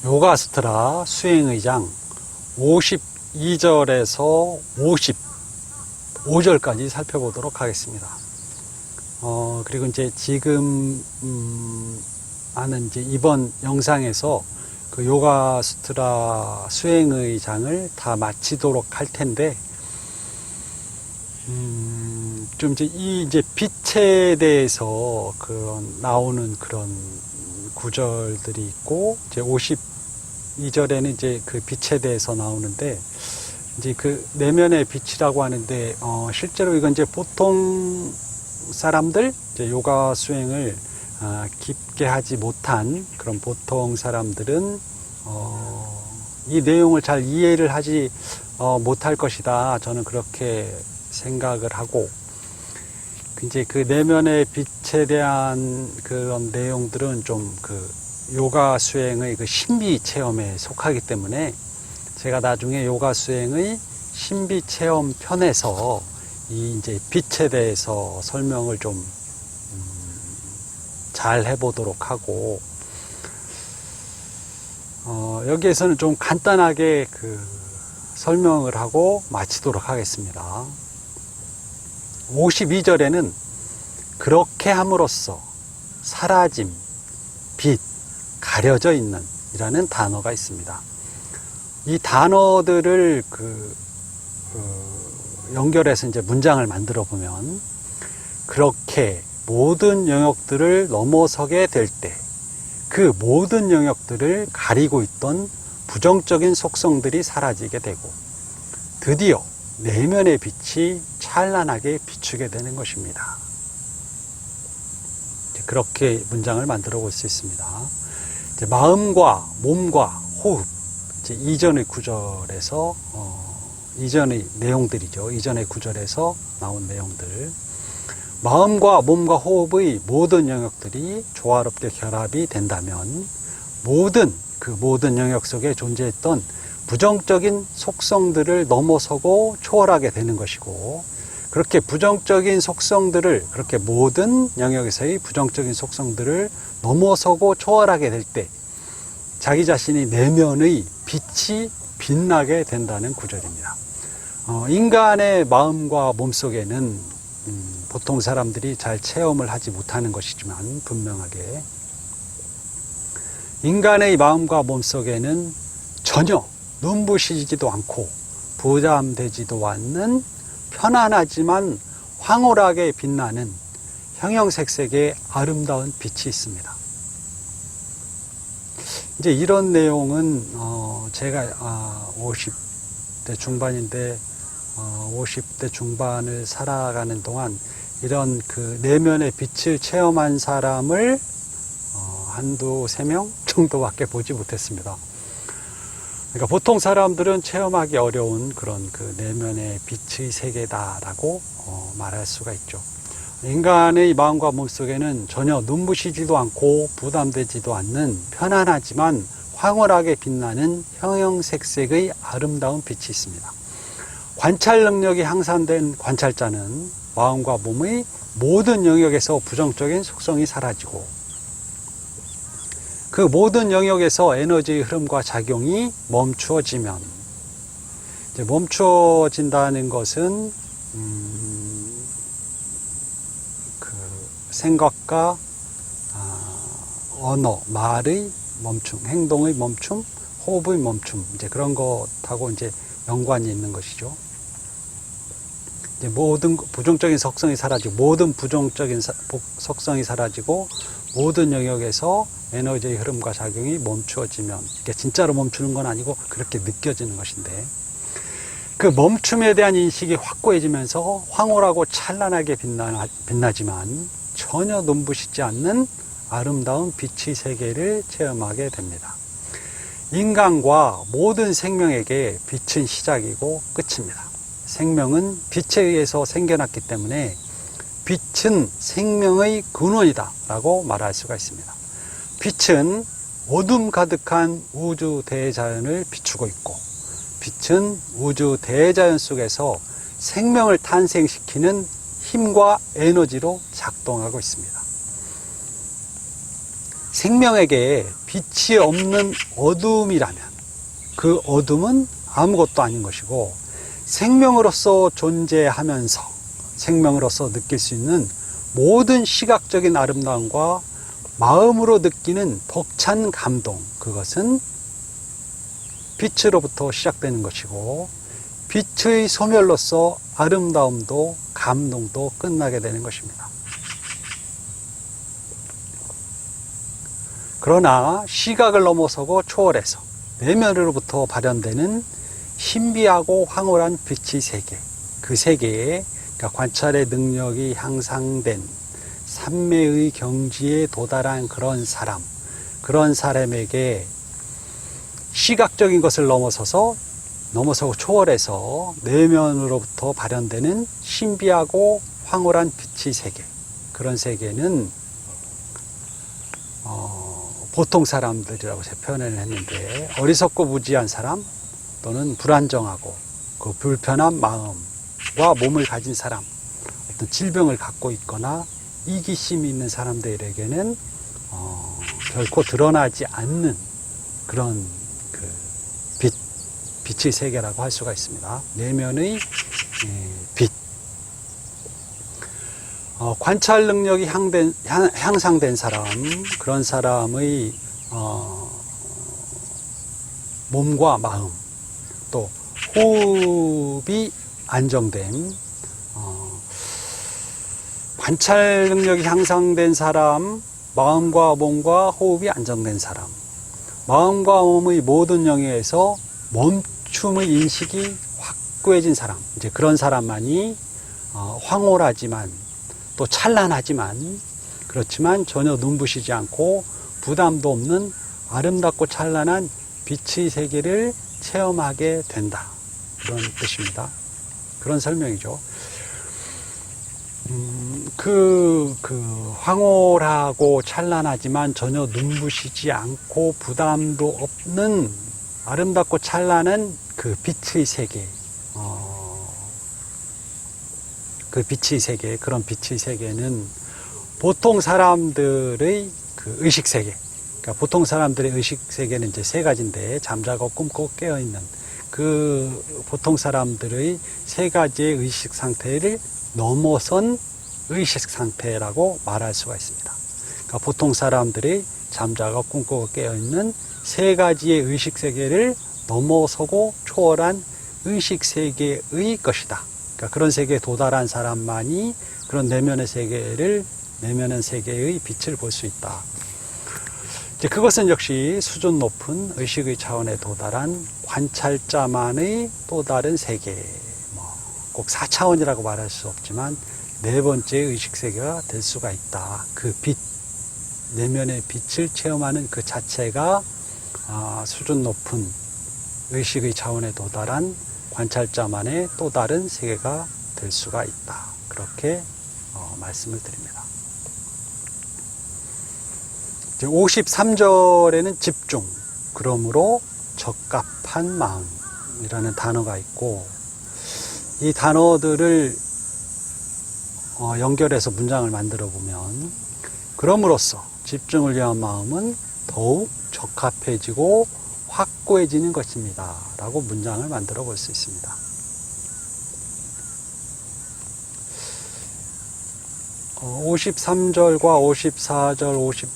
요가수트라 수행의장 52절에서 55절까지 살펴보도록 하겠습니다. 그리고 이제 지금 하는 이제 이번 영상에서 그 요가수트라 수행의장을 다 마치도록 할 텐데, 좀 이제 빛에 대해서 나오는 그런 구절들이 있고, 이제 52절에는 이제 그 빛에 대해서 나오는데, 이제 그 내면의 빛이라고 하는데, 실제로 이건 이제 보통 사람들, 이제 요가 수행을 깊게 하지 못한 그런 보통 사람들은 이 내용을 잘 이해를 하지 못할 것이다. 저는 그렇게 생각을 하고, 이제 그 내면의 빛에 대한 그런 내용들은 좀 그 요가 수행의 그 신비 체험에 속하기 때문에 제가 나중에 요가 수행의 신비 체험 편에서 이 이제 빛에 대해서 설명을 좀 잘 해보도록 하고, 여기에서는 좀 간단하게 그 설명을 하고 마치도록 하겠습니다. 52절에는 그렇게 함으로써 사라짐, 빛, 가려져 있는 이라는 단어가 있습니다. 이 단어들을 연결해서 이제 문장을 만들어 보면, 그렇게 모든 영역들을 넘어서게 될 때 그 모든 영역들을 가리고 있던 부정적인 속성들이 사라지게 되고 드디어 내면의 빛이 찬란하게 비추게 되는 것입니다. 그렇게 문장을 만들어 볼 수 있습니다. 이제 마음과 몸과 호흡, 이제 이전의 구절에서 이전의 내용들이죠. 이전의 구절에서 나온 내용들. 마음과 몸과 호흡의 모든 영역들이 조화롭게 결합이 된다면 그 모든 영역 속에 존재했던 부정적인 속성들을 넘어서고 초월하게 되는 것이고, 그렇게 부정적인 속성들을, 그렇게 모든 영역에서의 부정적인 속성들을 넘어서고 초월하게 될 때 자기 자신이 내면의 빛이 빛나게 된다는 구절입니다. 인간의 마음과 몸 속에는 보통 사람들이 잘 체험을 하지 못하는 것이지만, 분명하게 인간의 마음과 몸 속에는 전혀 눈부시지도 않고 부담되지도 않는 편안하지만 황홀하게 빛나는 형형색색의 아름다운 빛이 있습니다. 이제 이런 내용은 제가 50대 중반인데 50대 중반을 살아가는 동안 이런 그 내면의 빛을 체험한 사람을 한두 세 명 정도밖에 보지 못했습니다. 그러니까 보통 사람들은 체험하기 어려운 그런 그 내면의 빛의 세계다라고 말할 수가 있죠. 인간의 마음과 몸속에는 전혀 눈부시지도 않고 부담되지도 않는 편안하지만 황홀하게 빛나는 형형색색의 아름다운 빛이 있습니다. 관찰 능력이 향상된 관찰자는 마음과 몸의 모든 영역에서 부정적인 속성이 사라지고, 그 모든 영역에서 에너지의 흐름과 작용이 멈추어지면, 이제 멈추어진다는 것은 그 생각과 언어, 말의 멈춤, 행동의 멈춤, 호흡의 멈춤, 이제 그런 것하고 이제 연관이 있는 것이죠. 이제 모든 부정적인 속성이 사라지고, 모든 부정적인 속성이 사라지고, 모든 영역에서 에너지의 흐름과 작용이 멈추어지면, 이게 진짜로 멈추는 건 아니고 그렇게 느껴지는 것인데, 그 멈춤에 대한 인식이 확고해지면서 황홀하고 찬란하게 빛나지만 전혀 눈부시지 않는 아름다운 빛의 세계를 체험하게 됩니다. 인간과 모든 생명에게 빛은 시작이고 끝입니다. 생명은 빛에 의해서 생겨났기 때문에 빛은 생명의 근원이다 라고 말할 수가 있습니다. 빛은 어둠 가득한 우주 대자연을 비추고 있고, 빛은 우주 대자연 속에서 생명을 탄생시키는 힘과 에너지로 작동하고 있습니다. 생명에게 빛이 없는 어둠이라면 그 어둠은 아무것도 아닌 것이고, 생명으로서 존재하면서 생명으로서 느낄 수 있는 모든 시각적인 아름다움과 마음으로 느끼는 벅찬 감동, 그것은 빛으로부터 시작되는 것이고, 빛의 소멸로서 아름다움도 감동도 끝나게 되는 것입니다. 그러나 시각을 넘어서고 초월해서 내면으로부터 발현되는 신비하고 황홀한 빛의 세계, 그 세계에 그러니까 관찰의 능력이 향상된 삼매의 경지에 도달한 그런 사람에게 시각적인 것을 넘어서고 초월해서 내면으로부터 발현되는 신비하고 황홀한 빛의 세계, 그런 세계는 보통 사람들이라고 제가 표현을 했는데, 어리석고 무지한 사람 또는 불안정하고 그 불편한 마음과 몸을 가진 사람, 어떤 질병을 갖고 있거나 이기심이 있는 사람들에게는 결코 드러나지 않는 그런 빛의 세계라고 할 수가 있습니다. 내면의 빛. 관찰 능력이 향상된 사람, 그런 사람의 몸과 마음, 또 호흡이 안정된, 관찰 능력이 향상된 사람, 마음과 몸과 호흡이 안정된 사람, 마음과 몸의 모든 영역에서 멈춤의 인식이 확고해진 사람, 이제 그런 사람만이 황홀하지만 또 찬란하지만, 그렇지만 전혀 눈부시지 않고 부담도 없는 아름답고 찬란한 빛의 세계를 체험하게 된다, 그런 뜻입니다. 그런 설명이죠. 그 황홀하고 찬란하지만 전혀 눈부시지 않고 부담도 없는 아름답고 찬란한 그 빛의 세계, 그 빛의 세계, 그런 빛의 세계는 보통 사람들의 그 의식 세계, 그러니까 보통 사람들의 의식 세계는 이제 세 가지인데, 잠자고 꿈꾸고 깨어있는 그 보통 사람들의 세 가지의 의식 상태를 넘어선 의식 상태라고 말할 수가 있습니다. 그러니까 보통 사람들이 잠자고 꿈꾸고 깨어있는 세 가지의 의식 세계를 넘어서고 초월한 의식 세계의 것이다. 그러니까 그런 세계에 도달한 사람만이 그런 내면의 세계의 빛을 볼 수 있다. 이제 그것은 역시 수준 높은 의식의 차원에 도달한 관찰자만의 또 다른 세계, 꼭 4차원이라고 말할 수 없지만 네 번째 의식 세계가 될 수가 있다. 그 빛, 내면의 빛을 체험하는 그 자체가 수준 높은 의식의 차원에 도달한 관찰자만의 또 다른 세계가 될 수가 있다. 그렇게 말씀을 드립니다. 이제 53절에는 집중, 그러므로 적합한 마음이라는 단어가 있고, 이 단어들을 연결해서 문장을 만들어 보면, 그럼으로써 집중을 위한 마음은 더욱 적합해지고 확고해지는 것입니다 라고 문장을 만들어 볼 수 있습니다. 53절과 54절,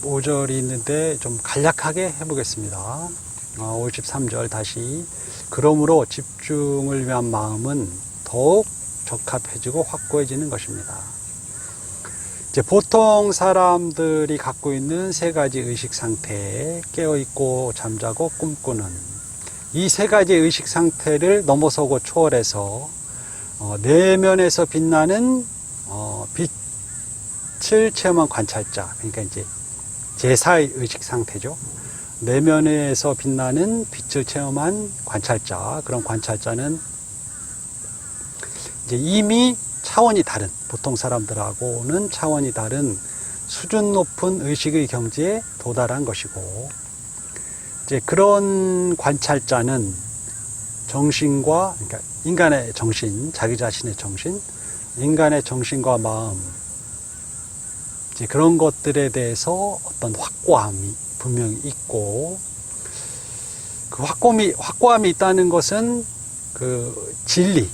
55절이 있는데 좀 간략하게 해보겠습니다. 53절 다시, 그러므로 집중을 위한 마음은 더욱 적합해지고 확고해지는 것입니다. 이제 보통 사람들이 갖고 있는 세 가지 의식 상태, 깨어있고 잠자고 꿈꾸는 이 세 가지 의식 상태를 넘어서고 초월해서 내면에서 빛나는 빛을 체험한 관찰자, 그러니까 이제 제4의 의식 상태죠. 내면에서 빛나는 빛을 체험한 관찰자, 그런 관찰자는 이제 이미 차원이 다른, 보통 사람들하고는 차원이 다른 수준 높은 의식의 경지에 도달한 것이고, 이제 그런 관찰자는 정신과, 그러니까 인간의 정신, 자기 자신의 정신, 인간의 정신과 마음, 이제 그런 것들에 대해서 어떤 확고함이 분명히 있고, 그 확고함이 있다는 것은 그 진리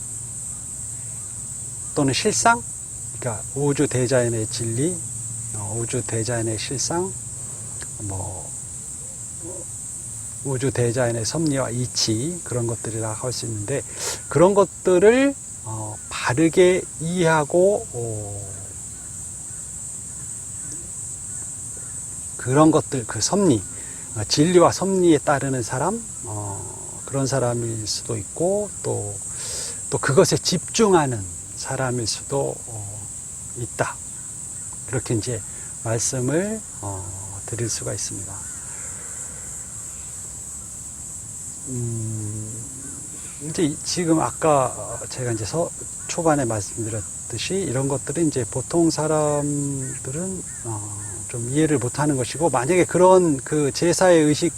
또는 실상, 그러니까 우주 대자연의 진리, 우주 대자연의 실상, 우주 대자연의 섭리와 이치, 그런 것들이라 할 수 있는데, 그런 것들을 바르게 이해하고 그런 것들, 그 섭리, 진리와 섭리에 따르는 사람, 그런 사람일 수도 있고, 또 그것에 집중하는 사람일 수도 있다. 그렇게 이제 말씀을 드릴 수가 있습니다. 이제 지금 아까 제가 이제 초반에 말씀드렸듯이 이런 것들은 이제 보통 사람들은 좀 이해를 못하는 것이고, 만약에 그런 그 제사의 의식의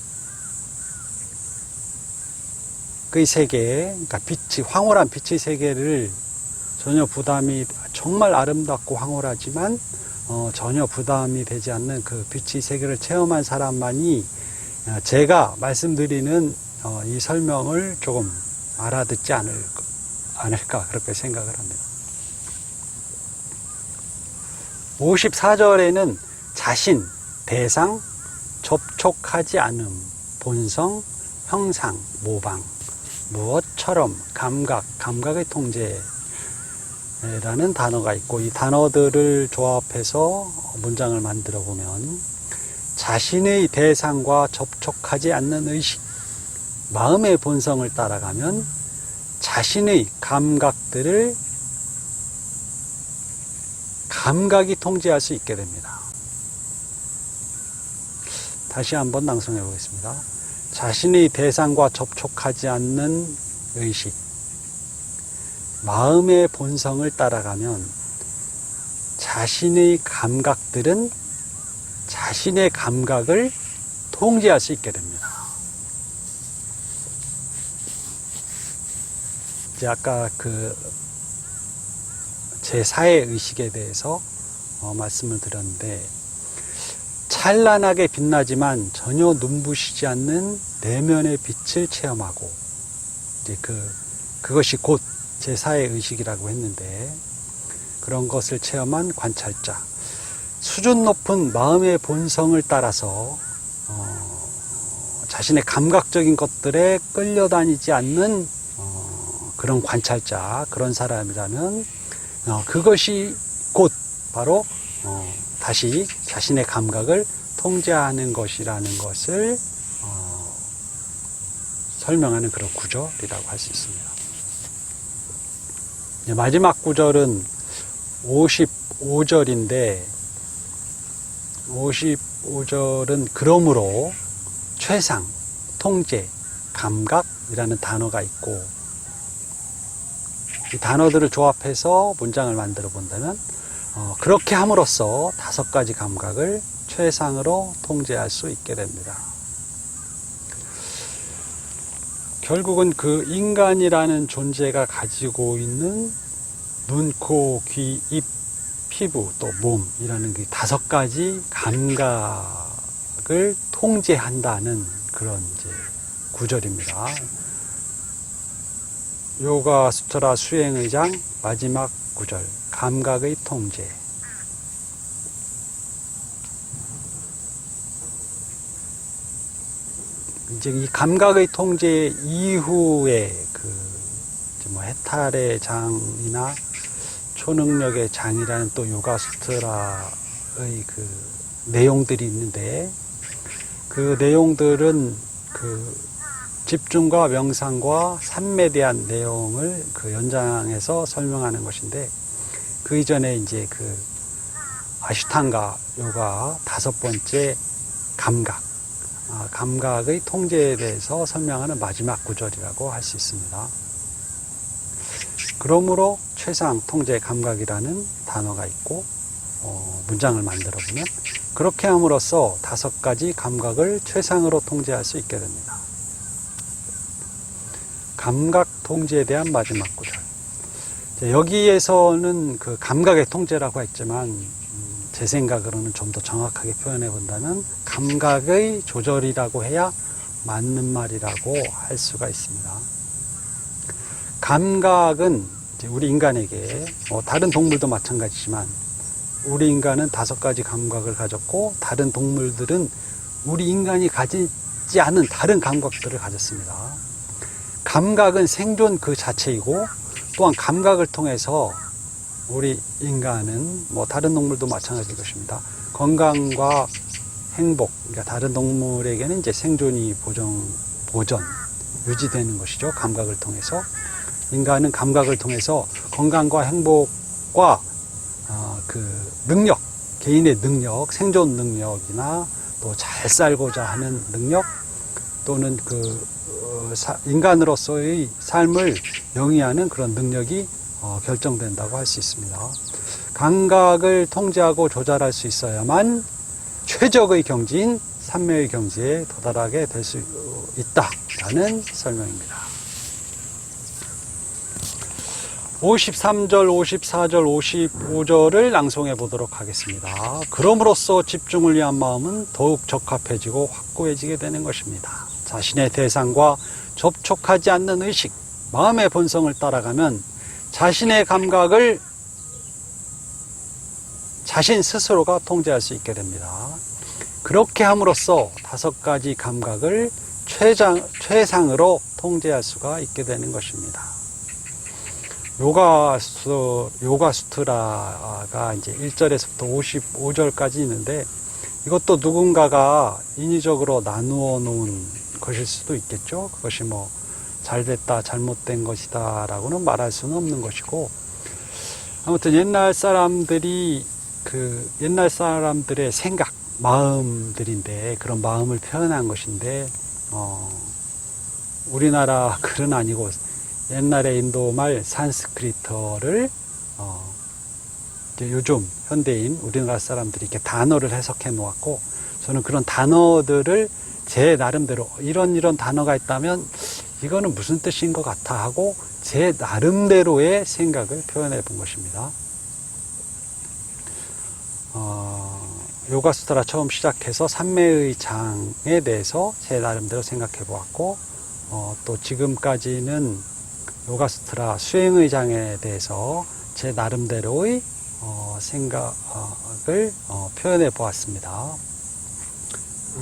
세계, 그러니까 황홀한 빛의 세계를 전혀 부담이, 정말 아름답고 황홀하지만 전혀 부담이 되지 않는 그 빛의 세계를 체험한 사람만이 제가 말씀드리는 이 설명을 조금 알아듣지 않을까 그렇게 생각을 합니다. 54절에는 자신, 대상, 접촉하지 않음, 본성, 형상, 모방, 무엇처럼, 감각의 통제라는 단어가 있고, 이 단어들을 조합해서 문장을 만들어 보면, 자신의 대상과 접촉하지 않는 의식, 마음의 본성을 따라가면 자신의 감각들을 감각이 통제할 수 있게 됩니다. 다시 한번 낭송해 보겠습니다. 자신의 대상과 접촉하지 않는 의식, 마음의 본성을 따라가면 자신의 감각들은 자신의 감각을 통제할 수 있게 됩니다. 이제 아까 그 제4의 의식에 대해서 말씀을 드렸는데, 찬란하게 빛나지만 전혀 눈부시지 않는 내면의 빛을 체험하고, 이제 그것이 곧 제4의 의식이라고 했는데, 그런 것을 체험한 관찰자, 수준 높은 마음의 본성을 따라서 자신의 감각적인 것들에 끌려다니지 않는 그런 관찰자, 그런 사람이라면 그것이 곧 바로 다시 자신의 감각을 통제하는 것이라는 것을 설명하는 그런 구절이라고 할 수 있습니다. 마지막 구절은 55절인데, 55절은 그러므로 최상, 통제, 감각이라는 단어가 있고, 이 단어들을 조합해서 문장을 만들어 본다면 그렇게 함으로써 5가지 감각을 최상으로 통제할 수 있게 됩니다. 결국은 그 인간이라는 존재가 가지고 있는 눈, 코, 귀, 입, 피부, 또 몸이라는 그 5가지 감각을 통제한다는 그런 이제 구절입니다. 요가 수트라 수행의 장 마지막 구절, 감각의 통제. 이제 이 감각의 통제 이후에 해탈의 장이나 초능력의 장이라는 또 요가 수트라의 그 내용들이 있는데, 그 내용들은 그 집중과 명상과 삶에 대한 내용을 그 연장해서 설명하는 것인데, 그 이전에 이제 그 아슈탕가 요가 5번째 감각의 통제에 대해서 설명하는 마지막 구절이라고 할 수 있습니다. 그러므로 최상 통제 감각이라는 단어가 있고, 문장을 만들어 보면 그렇게 함으로써 5가지 감각을 최상으로 통제할 수 있게 됩니다. 감각 통제에 대한 마지막 구절. 여기에서는 그 감각의 통제라고 했지만, 제 생각으로는 좀 더 정확하게 표현해 본다면 감각의 조절이라고 해야 맞는 말이라고 할 수가 있습니다. 감각은 이제 우리 인간에게 다른 동물도 마찬가지지만 우리 인간은 5가지 감각을 가졌고 다른 동물들은 우리 인간이 가지지 않은 다른 감각들을 가졌습니다. 감각은 생존 그 자체이고 또한 감각을 통해서 우리 인간은 다른 동물도 마찬가지일 것입니다. 건강과 행복, 그러니까 다른 동물에게는 이제 생존이 보전, 유지되는 것이죠. 감각을 통해서. 인간은 감각을 통해서 건강과 행복과 그 능력, 개인의 능력, 생존 능력이나 또 잘 살고자 하는 능력 또는 인간으로서의 삶을 영위하는 그런 능력이 결정된다고 할 수 있습니다. 감각을 통제하고 조절할 수 있어야만 최적의 경지인 삼매의 경지에 도달하게 될 수 있다라는 설명입니다. 53절, 54절, 55절을 낭송해 보도록 하겠습니다. 그럼으로써 집중을 위한 마음은 더욱 적합해지고 확고해지게 되는 것입니다. 자신의 대상과 접촉하지 않는 의식, 마음의 본성을 따라가면 자신의 감각을 자신 스스로가 통제할 수 있게 됩니다. 그렇게 함으로써 5가지 감각을 최상으로 통제할 수가 있게 되는 것입니다. 요가수트라가 이제 1절에서부터 55절까지 있는데 이것도 누군가가 인위적으로 나누어 놓은 것일 수도 있겠죠. 그것이 잘됐다, 잘못된 것이다 라고는 말할 수는 없는 것이고, 아무튼 옛날 사람들의 생각, 마음들인데 그런 마음을 표현한 것인데 우리나라 글은 아니고 옛날에 인도말 산스크리트어를 이제 요즘 현대인 우리나라 사람들이 이렇게 단어를 해석해 놓았고, 저는 그런 단어들을 제 나름대로 이런 단어가 있다면 이거는 무슨 뜻인 것 같아 하고 제 나름대로의 생각을 표현해 본 것입니다. 요가수트라 처음 시작해서 삼매의 장에 대해서 제 나름대로 생각해 보았고, 또 지금까지는 요가수트라 수행의 장에 대해서 제 나름대로의 생각을 표현해 보았습니다.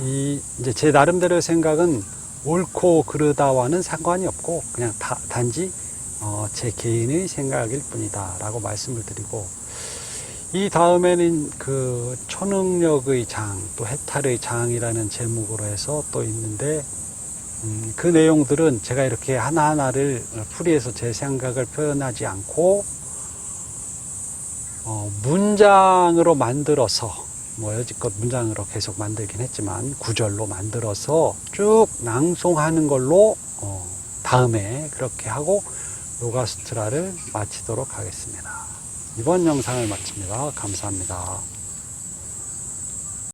이제 제 나름대로의 생각은 옳고 그르다와는 상관이 없고 그냥 단지 제 개인의 생각일 뿐이다 라고 말씀을 드리고, 이 다음에는 그 초능력의 장, 또 해탈의 장이라는 제목으로 해서 또 있는데, 그 내용들은 제가 이렇게 하나하나를 풀이해서 제 생각을 표현하지 않고 문장으로 만들어서 여지껏 문장으로 계속 만들긴 했지만 구절로 만들어서 쭉 낭송하는 걸로 다음에 그렇게 하고 요가수트라를 마치도록 하겠습니다. 이번 영상을 마칩니다. 감사합니다.